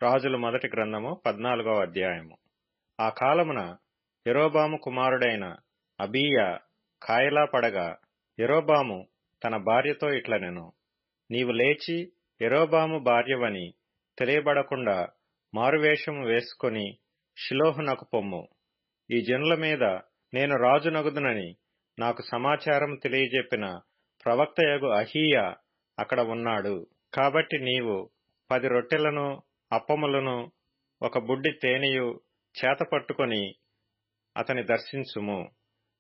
రాజుల మొదటి గ్రంథము 14వ అధ్యాయము. ఆ కాలమున యరొబాము కుమారుడైన అబీయా కాయలా పడగా, యరొబాము తన భార్యతో ఇట్లనెను, నీవు లేచి యరొబాము భార్యవని తెలియబడకుండా మారువేషము వేసుకొని షిలోహునకు పొమ్ము. ఈ జనుల మీద నేను రాజునగుదునని నాకు సమాచారం తెలియజెప్పిన ప్రవక్తయగు అహీయా అక్కడ ఉన్నాడు. కాబట్టి నీవు 10 రొట్టెలను అప్పములను ఒక బుడ్డి తేనెయు చేతపట్టుకొని అతని దర్శించుము.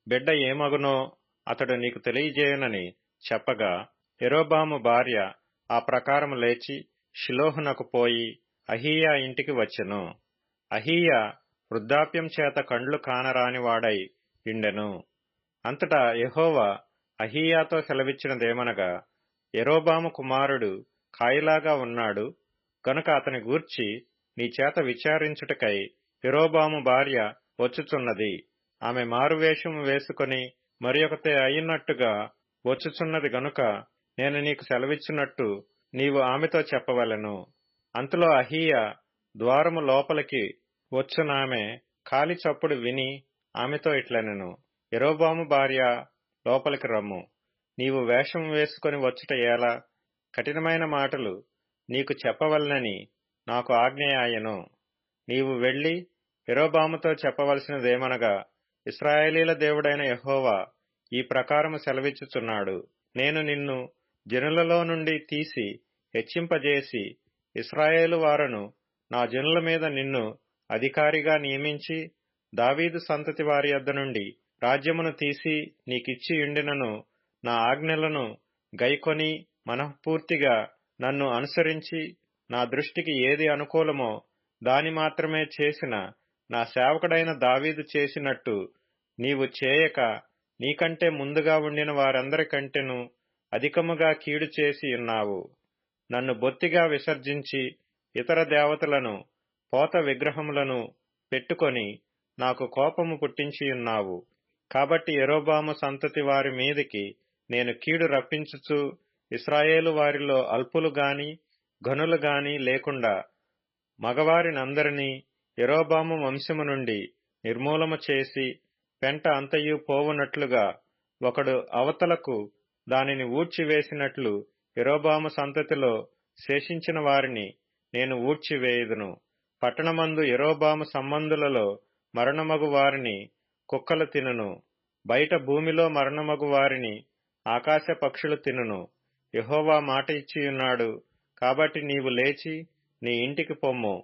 బిడ్డ ఏమగునో అతడు నీకు తెలియజేయునని చెప్పగా, యరొబాము భార్య ఆ ప్రకారము లేచి షిలోహునకు పోయి అహీయా ఇంటికి వచ్చెను. అహీయా వృద్ధాప్యం చేత కండ్లు కానరానివాడై యుండెను. అంతటా యెహోవా అహీయాతో సెలవిచ్చినదేమనగా, యరొబాము కుమారుడు కాయిలాగా ఉన్నాడు గనుక అతని గూర్చి నీ చేత విచారించుటకై యరొబాము భార్య వచ్చుచున్నది. ఆమె మారువేషము వేసుకొని మరియొకతే అయినట్టుగా వచ్చుచున్నది గనుక నేను నీకు సెలవిచ్చినట్టు నీవు ఆమెతో చెప్పవలెను. అంతలో అహీయా ద్వారము లోపలికి వచ్చునామె కాలి చప్పుడు విని ఆమెతో ఇట్లనెను, యరొబాము భార్య, లోపలికి రమ్ము. నీవు వేషము వేసుకొని వచ్చుట ఏలా? కఠినమైన మాటలు నీకు చెప్పవలనని నాకు ఆజ్ఞయాయెను. నీవు వెళ్లి యరొబాముతో చెప్పవలసినదేమనగా, ఇశ్రాయేలీల దేవుడైన యెహోవా ఈ ప్రకారము సెలవిచ్చుచున్నాడు, నేను నిన్ను జనులలో నుండి తీసి హెచ్చింపజేసి ఇశ్రాయేలు వారను నా జనుల మీద నిన్ను అధికారిగా నియమించి దావీదు సంతతి వారి యొద్ద నుండి రాజ్యమును తీసి నీకిచ్చియుండినను నా ఆజ్ఞలను గైకొని మనఃపూర్తిగా నన్ను అనుసరించి నా దృష్టికి ఏది అనుకూలమో దాని మాత్రమే చేసిన నా సేవకుడైన దావీదు చేసినట్టు నీవు చేయక నీకంటే ముందుగా ఉండిన వారందరికంటెను అధికముగా కీడు చేసి ఉన్నావు. నన్ను బొత్తిగా విసర్జించి ఇతర దేవతలను పోత విగ్రహములను పెట్టుకొని నాకు కోపము పుట్టించియున్నావు. కాబట్టి యరొబాము సంతతి వారి మీదికి నేను కీడు రప్పించుచు ఇశ్రాయేలు వారిలో అల్పులు గాని ఘనులు గాని లేకుండా మగవారినందరినీ యరొబాము వంశము నుండి నిర్మూలము చేసి పెంట అంతయు పోవునట్లుగా ఒకడు అవతలకు దానిని ఊడ్చివేసినట్లు యరొబాము సంతతిలో శేషించిన వారిని నేను ఊడ్చివేయుదును. పట్టణమందు యరొబాము సంబంధులలో మరణమగు వారిని కుక్కలు తినును, బయట భూమిలో మరణమగు వారిని ఆకాశ పక్షులు తినును. యెహోవా మాట ఇచ్చియున్నాడు. కాబట్టి నీవు లేచి నీ ఇంటికి పొమ్ము.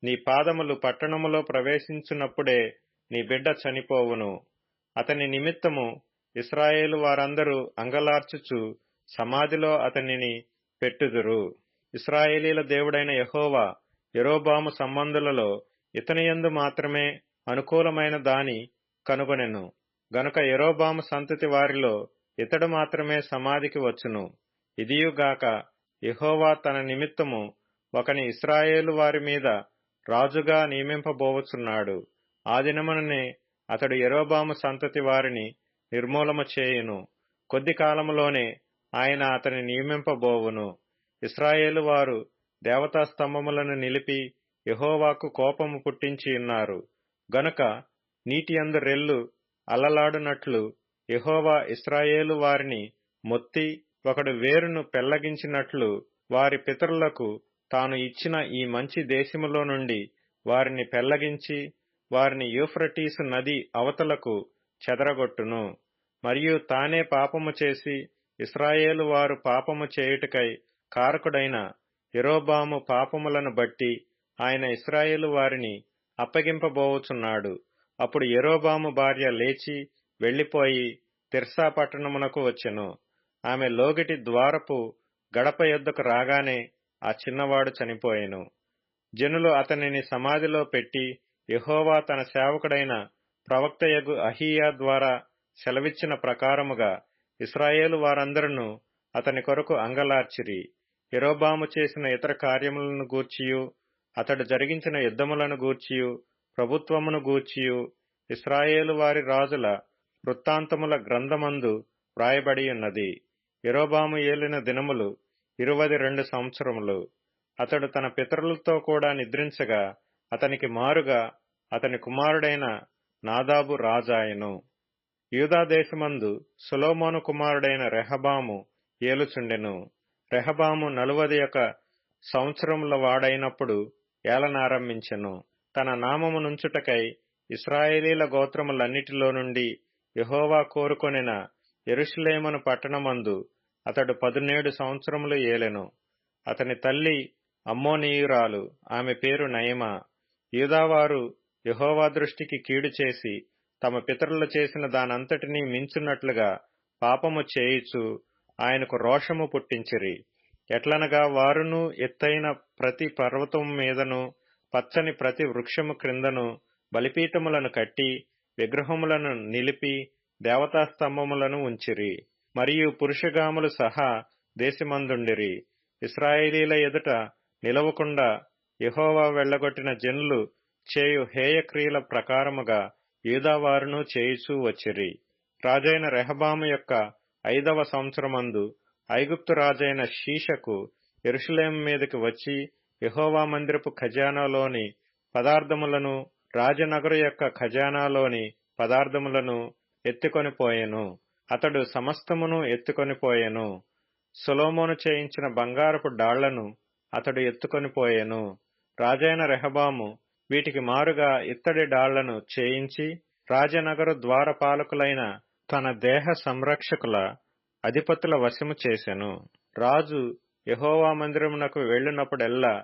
నీ పాదములు పట్టణములో ప్రవేశించున్నప్పుడే నీ బిడ్డ చనిపోవును. అతని నిమిత్తము ఇశ్రాయేలు వారందరూ అంగలార్చుచు సమాధిలో అతనిని పెట్టుదురు. ఇశ్రాయేలీల దేవుడైన యెహోవా యరొబాము సంబంధులలో ఇతనియందు మాత్రమే అనుకూలమైన దాని కనుగొనెను గనుక యరొబాము సంతతి వారిలో ఇతడు మాత్రమే సమాధికి వచ్చును. ఇదియుగాక యెహోవా తన నిమిత్తము ఒకని ఇశ్రాయేలు వారి మీద రాజుగా నియమింపబోవచున్నాడు. ఆ దినముననే అతడు యరొబాము సంతతి వారిని నిర్మూలము చేయును. కొద్ది కాలములోనే ఆయన అతని నియమింపబోవును. ఇశ్రాయేలు వారు దేవతా స్తంభములను నిలిపి యెహోవాకు కోపము పుట్టించియున్నారు గనుక నీటియందు రెల్లు అలలాడునట్లు యెహోవా ఇశ్రాయేలు వారిని మొత్తి ఒకడు వేరును పెళ్లగించినట్లు వారి పితరులకు తాను ఇచ్చిన ఈ మంచి దేశములో నుండి వారిని పెళ్లగించి వారిని యూఫ్రటీసు నది అవతలకు చెదరగొట్టును. మరియు తానే పాపము చేసి ఇశ్రాయేలు వారు పాపము చేయుటకై కారకుడైన యరొబాము పాపములను బట్టి ఆయన ఇశ్రాయేలు వారిని అప్పగింపబోవుచున్నాడు. అప్పుడు యరొబాము భార్య లేచి వెళ్లిపోయి తిర్సా పట్టణమునకు వచ్చెను. ఆమె లోగిటి ద్వారపు గడప యొద్దకు రాగానే ఆ చిన్నవాడు చనిపోయెను. జనులు అతనిని సమాధిలో పెట్టి యెహోవా తన సేవకుడైన ప్రవక్తయగు అహీయా ద్వారా సెలవిచ్చిన ప్రకారముగా ఇశ్రాయేలు వారందరూ అతని కొరకు అంగలార్చిరి. యరొబాము చేసిన ఇతర కార్యములను గూర్చియు అతడు జరిగించిన యుద్ధములను గూర్చియు ప్రభుత్వమును గూర్చియు ఇశ్రాయేలు వారి రాజుల వృత్తాంతముల గ్రంథమందు వ్రాయబడి ఉన్నది. యరొబాము ఏలిన దినములు 22 సంవత్సరములు. అతడు తన పితరులతో కూడా నిద్రించగా అతనికి మారుగా అతని కుమారుడైన నాదాబు రాజాయెను. యూదాదేశమందు సొలొమోను కుమారుడైన రెహబాము ఏలుచుండెను. రెహబాము 41 సంవత్సరముల వాడైనప్పుడు ఏలనారంభించెను. తన నామమునుంచుటకై ఇశ్రాయేలీల గోత్రములన్నిటిలో నుండి యెహోవా కోరుకొనిన యెరూషలేమును పట్టణమందు అతడు 17 సంవత్సరములు ఏలెను. అతని తల్లి అమ్మోనీయురాలు, ఆమె పేరు నయమా. యూదావారు యెహోవా దృష్టికి కీడు చేసి తమ పితరులు చేసిన దానంతటినీ మించున్నట్లుగా పాపము చేయుచు ఆయనకు రోషము పుట్టించిరి. ఎట్లనగా వారును ఎత్తైన ప్రతి పర్వతము మీదను పచ్చని ప్రతి వృక్షము క్రిందను బలిపీఠములను కట్టి విగ్రహములను నిలిపి దేవతాస్తంభములను ఉంచిరి. మరియు పురుషగాములు సహా దేశమందుండిరి. ఇశ్రాయేలీల ఎదుట నిలవకుండా యెహోవా వెళ్లగొట్టిన జనులు చేయు హేయక్రియల ప్రకారముగా యూదావారును చేయుచూ వచ్చిరి. రాజైన రెహబాము యొక్క 5వ సంవత్సరమందు ఐగుప్తు రాజైన షీషకు యెరూషలేము మీదకి వచ్చి యెహోవా మందిరపు ఖజానాలోని పదార్థములను రాజనగరు యొక్క ఖజానాలోని పదార్థములను ఎత్తుకొనిపోయెను. అతడు సమస్తమును ఎత్తుకొనిపోయెను. సొలొమోను చేయించిన బంగారపు డాళ్లను అతడు ఎత్తుకొనిపోయెను. రాజైన రెహబాము వీటికి మారుగా ఇత్తడి డాళ్లను చేయించి రాజనగరు ద్వారపాలకులైన తన దేహ సంరక్షకుల అధిపతుల వశము చేసెను. రాజు యెహోవా మందిరమునకు వెళ్ళినప్పుడెల్లా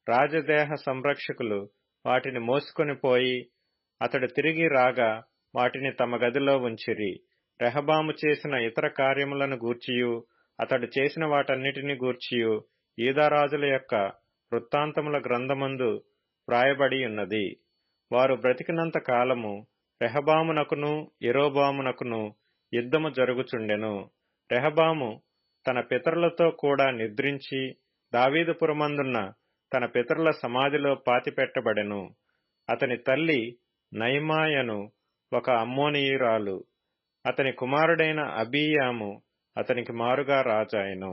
రాజదేహ సంరక్షకులు వాటిని మోసుకొని పోయి అతడు తిరిగి రాగా వాటిని తమ గదిలో ఉంచిరి. రెహబాము చేసిన ఇతర కార్యములను గూర్చియు అతడు చేసిన వాటన్నిటిని గూర్చియు యూదారాజుల యొక్క వృత్తాంతముల గ్రంథమందు వ్రాయబడి ఉన్నది. వారు బ్రతికినంత కాలము రెహబామునకును యెరోబామునకును యుద్ధము జరుగుచుండెను. రెహబాము తన పితరులతో కూడా నిద్రించి దావీదుపురమందున్న తన పితరుల సమాధిలో పాతిపెట్టబడెను. అతని తల్లి నయమాయను ఒక అమ్మోనీయురాలు. అతని కుమారుడైన అబీయాము అతనికి మారుగా రాజాయెను.